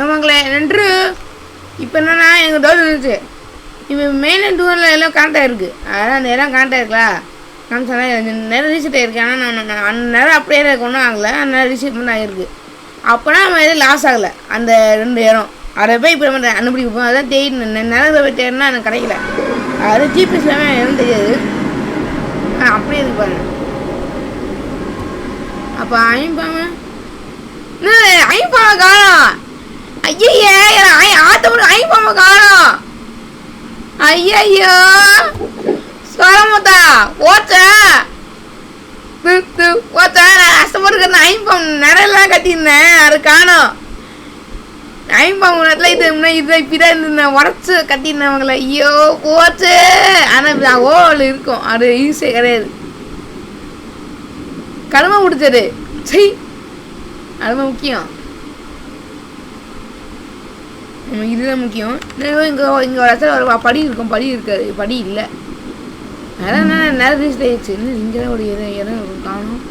ஆமாங்களே நன்று. இப்போ என்னன்னா எனக்கு டவுட் இருந்துச்சு. இப்போ மெயின் டூரில் எல்லாம் கனெக்ட் ஆகிருக்கு. அதான் அந்த இடம் கனெக்ட் ஆகிருக்கா காமிச்சாலும் நேரம் ரீசெட் ஆகிருக்கு. ஆனால் நான் அந்த நேரம் அப்படியே ஒன்றும் ஆகலை. அந்த நேரம் ரீசெட் பண்ண ஆகிருக்கு. அப்போனா நம்ம எதுவும் லாஸ் ஆகலை அந்த 2 இடம். அதை போய் இப்போ நம்ம அனுப்பிடிப்போம். அதான் தேடி நேரத்தில் போய் தேடினா எனக்கு கிடைக்கல. அது ஜிபிஎஸ் எல்லாமே எதுவும் தெரியாது. அப்படியே இருக்கு பாருங்க. அப்போ ஐம்பாம ஐம்பாம காணும். ஐயே ஆத்தமுடிக்கு ஐம்பாம காணும். ஐயோ சொல்லமுத்தா ஓச்ச ஓச்சா. நான் கஷ்டப்பட்டு ஐம்பாம் நிறையெல்லாம் கட்டியிருந்தேன். அது காணும். ஐம்பாம் நேரத்தில் இது இப்படிதான் இருந்தேன். உடச்சு கட்டியிருந்தேன் அவங்கள. ஐயோ போச்சு. ஆனால் ஓவல் இருக்கும். அது ஈஸியாக கிடையாது. கடமை பிடிச்சது சரி. அதுமா முக்கியம். இதுதான் முக்கியம். இங்கே ஒரு இடத்துல ஒரு படி இருக்கும். படி இருக்காது. படி இல்லை. அதான் நேரம் ரீச் ஆயிடுச்சு. இன்னும் இங்கே தான் ஒரு இடம் காணும்.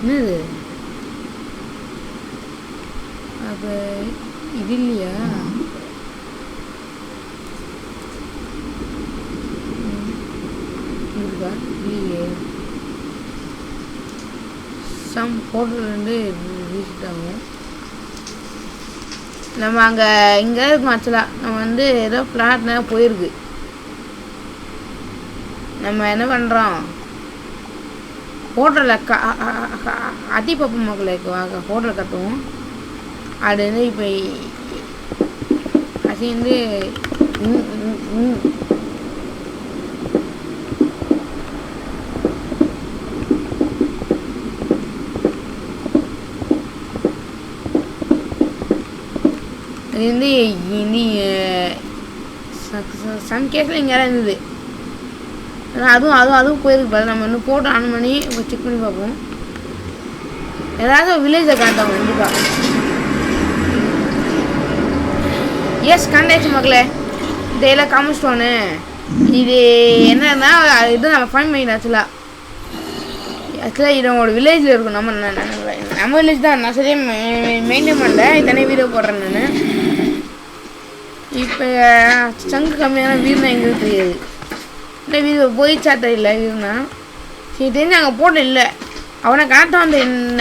என்னது அப்போ இது இல்லையா? இருக்கா இல்லையே. சம் ஹோட்டல் ரீச் ஆகும். நம்ம அங்கே இங்கே இருக்கும். ஆக்சுவலாக நம்ம ஏதோ ஃப்ளாட்னா போயிருக்கு. நம்ம என்ன பண்ணுறோம் ஹோட்டலில் அதிப்பப்பு மக்களுக்கு ஹோட்டல் கட்டுவோம். அது இப்போ அது சம் கேஸில் இங்கே இருந்தது. அதுவும் போயிருக்கு பாரு. நம்ம இன்னும் போட்டு ஆன் பண்ணி செக் பண்ணி பார்ப்போம். ஏதாவது வில்லேஜை காட்டாங்க கண்டிப்பாக. எஸ் காண்டாச்சு மக்களே. இதெல்லாம் காமிச்சிட்டோன்னு. இது என்னன்னா இது நம்ம ஃபைன் பண்ணிடலாம். ஆக்சுவலாக இது நம்மளோட வில்லேஜில் இருக்கும். நம்ம வில்லேஜ் தான். நான் சரியாக மெயின்டைன் பண்ணல. தனி வீடியோ போடுறேன் நான். இப்போ சங்கு கம்மியான வீடுனா எங்களுக்கு தெரியாது. இல்லை வீடு போயிச்சா தெரியல. வீடுனா சரி தெரிஞ்சு அங்கே போட்டு இல்லை. அவனை கரெக்டாக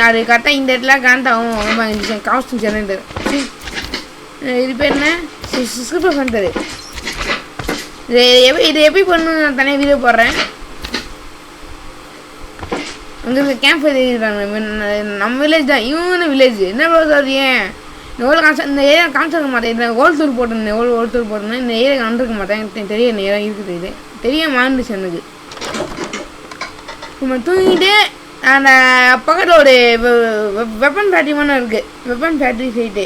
அது கரெக்டாக இந்த இடத்துல கரெக்டாகும். காஸ்டியூம் ஜெனரேட்டர் இது பேர் என்ன ஸ்கிரிப்ட் சென்டரு. இது எப்படி பண்ணணும் நான் தனியாக வீடியோ போடுறேன். அங்கே கேம்ப் எழுதிருக்காங்க. நம்ம வில்லேஜ் தான். இவங்க வில்லேஜ் என்ன சொல்றது. ஏன் எவ்வளோ இந்த ஏரியா காமிச்சிருக்க மாட்டேன். இந்த ஓல்தூர் போட்டிருந்தேன். ஓல்தூர் போட்டிருந்தேன். இந்த ஏரியா கண்டிருக்க மாட்டேன். எனக்கு தெரிய நேரம் இருக்குது. இது தெரிய மாறிடுச்சு எனக்கு. நம்ம தூங்கிட்டு அந்த பக்கத்தில் ஒரு வெப்பன் ஃபேக்ட்ரி மாதிரி இருக்குது. Weapon factory site.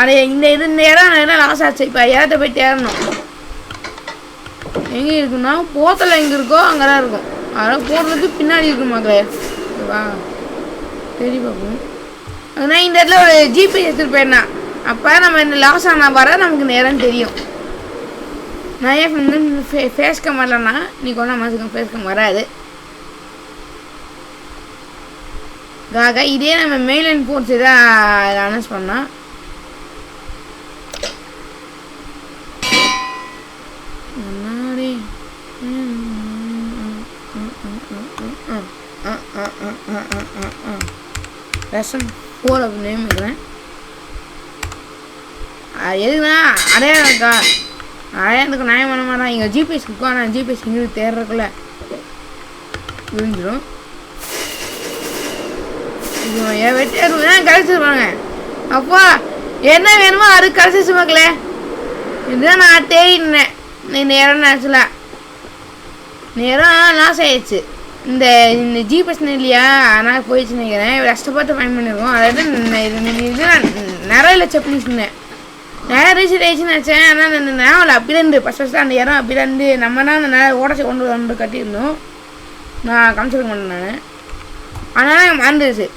அது இந்த இடம் லாஸ் ஆச்சு. இப்போ இடத்த போய் தேடணும். எங்கே இருக்குன்னா போத்தில் எங்கே இருக்கோ அங்கே தான் இருக்கும். அதெல்லாம் போடுறதுக்கு பின்னாடி இருக்கும் மக்களே. ஓகேவா சரி பார்ப்போம். அதனால் இந்த இடத்துல ஒரு ஜிபிஎஸ் எடுத்துகிட்டு போயிருந்தேன். அப்போ நம்ம இந்த லாஸ் ஆனால் வர நமக்கு நேரம் தெரியும். நான் ஏன் ஃபேஸ் கேம் வரலன்னா நீ கொண்டா மாதத்துக்கு ஃபேஸ் கேம் வராது. இதே நம்ம மெயிலைன் போர்ட்ஸ் தான் அனௌன்ஸ் பண்ணோம். ரசம் போர் அப்படி நேம் இருக்கிறேன். எதுக்குண்ணா அடையாளம் இருக்கா? அடையாளத்துக்கு நியாயம் பண்ண மாட்டான். இங்கே ஜிபிஎஸ் இருக்கா? நான் ஜிபிஎஸ் இங்கே தேடுறதுக்குள்ள புரிஞ்சிடும். வெட்டியா கழிச்சிருப்பாங்க. அப்போ என்ன வேணுமோ அது கழிச்சிச்சு மக்களே. இதுதான் நான் தேடினேன். இந்த இடம் ஆக்சுவலாக நேரம் லாஸ் ஆயிடுச்சு. இந்த ஜிபிஎஸ் இல்லையா அதனால் போயிடுச்சு நினைக்கிறேன். கஷ்டப்பட்டு ஃபைன் பண்ணியிருக்கோம். அதாவது இதுதான் நிறைய லட்சம் பண்ணிச்சுருந்தேன். நிறைய ரீசெட் ஆயிடுச்சுன்னு நினச்சேன். ஆனால் அந்த நேரம் அப்படிலேருந்து ஃபஸ்ட்டு அந்த இடம் அப்படிலேருந்து நம்ம தான் அந்த நேரம் ஓடச்சி கொண்டு கட்டியிருந்தோம். நான் காமிச்சிருக்க மாட்டேன் நான். அதனால் எனக்கு மறந்துடுச்சு.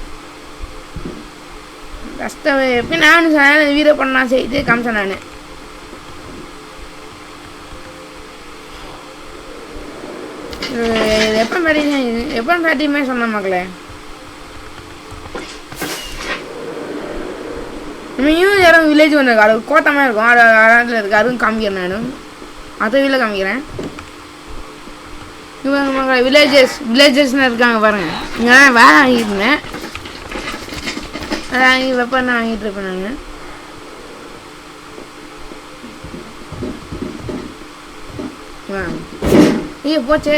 கஷ்டம் எப்படி நான் சொன்னேன் வீடியோ பண்ணலாம் செய்து காமிச்சேன் நான். எப்போ ஃபேக்ட்ரியுமே சொன்ன மக்களே. இன்னும் யாரும் வில்லேஜ் வந்துருக்கு, அது கோட்டமாக இருக்கும், அது இடத்துல இருக்குது, அதுவும் காமிக்கிறேன். நான் அதை வீட்டில் காமிக்கிறேன். இவங்க வில்லேஜஸ்ன்னு இருக்காங்க பாருங்கள். இங்கே தான் வேலை வாங்கியிருந்தேன், அதை வாங்கி வெப்பம் வாங்கிட்டு இருப்பேன் நான். ஐயோ போச்சே.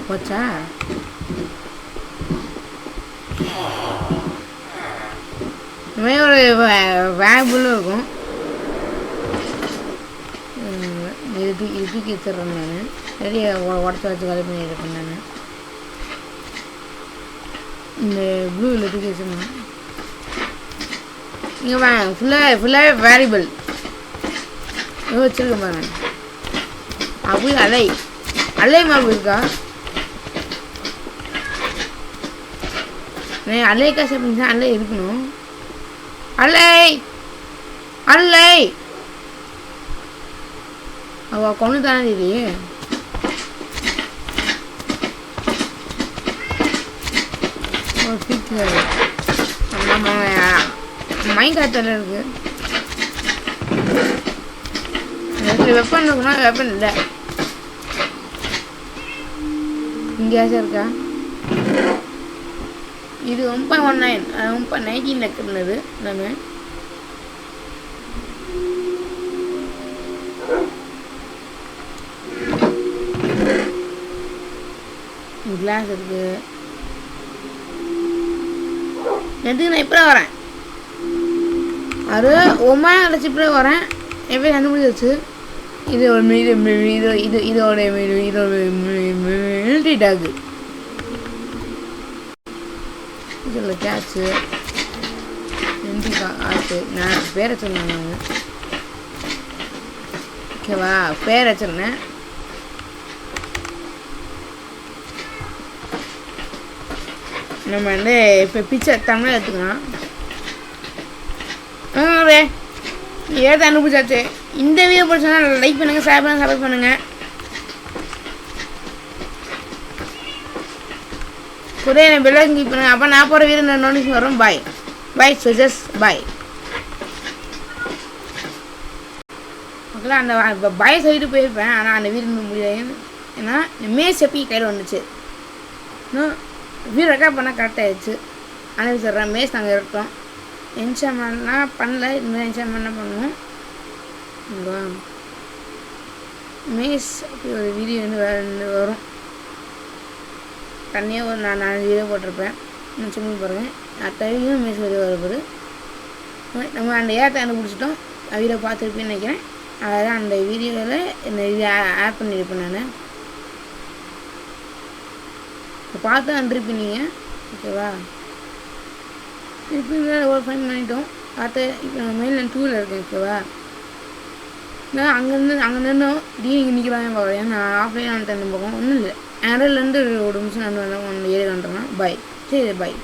போச்சா? இதுமாதிரி ஒரு வேபுள்ளும் இருக்கும். இதுக்கு எடுத்துடுறேன் நான். ரெடி உடச்சி வச்சு காலி பண்ணியிருக்கேன் நான். இந்த ப்ளூ இதுக்கு வச்சுருந்தேன். இங்கே வாங்க, ஃபுல்லாகவே வேரியபிள் வச்சுருக்கேன் பாருங்க. அப்படி அலை மாவு இருக்கா? அலை காசு அப்படின்னா அலை இருக்கணும். அலை அவ கொண்டு தானே இல்லையே. மைங்காத்தில் இருக்கு. வெப்பன் இருக்குன்னா வெப்பன் இல்லை. இங்கேயாச்சும் இருக்கா? இது 1.19 1.19 இருக்கிறது. நம்ம கிளாஸ் இருக்கு. எதுக்கு நான் இப்போ வரேன், அது ஒமா அழைச்சி இப்போ வரேன். எப்படி கண்டுபிடிச்சி இது ஒரு இதோட மிலிட்ரி டாகு. இதில் கேட்சு ஆச்சு. நான் பேரை சொன்னேன் நான். ஓகேவா, பேரை சொன்னேன். நம்ம வந்து இப்போ பிக்சர் தமிழ் எடுத்துக்கலாம். ஏதாவது அனுப்பிச்சாச்சு. இந்த வீடியோ பிடிச்சா லைக் பண்ணுங்கள், ஷேர் பண்ணுங்கள், சப்ஸ்கிரைப் பண்ணுங்கள். கூட என்ன பெல் ஐக்கன் கிளிக் பண்ணுங்கள். அப்போ நான் போகிற வீடியோ நோட்டிஃபிகேஷன் வரும். பாய் சுஜஸ் பாய். ஓகேங்களா, அந்த பாய் சொல்லிட்டு போயிருப்பேன். ஆனால் அந்த வீடு முடியாது. ஏன்னா மேஸ் எப்பி கையில் வந்துச்சு. இன்னும் வீடு ரெக்கார்ட் பண்ணால் கரெக்டாகிடுச்சு. ஆனால் சொல்கிறேன் மேஸ் நாங்கள் இருக்கோம். என்ஷாமெண்ட்லாம் பண்ணல. இன்னும் என்ஷாமெண்ட்லாம் பண்ணுவோம். மேஸ் அப்படி ஒரு வீடியோ வந்து வரும். தனியாக ஒரு 4 வீடியோ போட்டிருப்பேன். நான் சொல்லி பாருங்கள். அத்தையும் மேஸ் வீடியோ வரப்போது. நம்ம அந்த ஏற்ற கண்டுபிடிச்சிட்டோம். வீடியோ பார்த்துருப்பேன்னு நினைக்கிறேன். அதான் அந்த வீடியோவில் இந்த வீடியோ ஆட் பண்ணியிருப்பேன் நான். பார்த்து வந்துருப்பீங்க. ஓகேவா, இப்போ ஒரு ஃபைன் பண்ணிட்டோம். பார்த்து இப்போ நான் மெயிலில் 2ல் இருக்கேன். ஓகேவா, நான் அங்கே நின்னோம். இங்கே நிற்கிறாங்க பார்க்குறேன். ஏன்னா நான் ஆஃப்லைன் வந்துட்டேன். பக்கம் ஒன்றும் இல்லை. 2லேருந்து ஒரு நிமிஷம் நான் ஏறி வந்துட்டேன்னா பாய். சரி பாய்.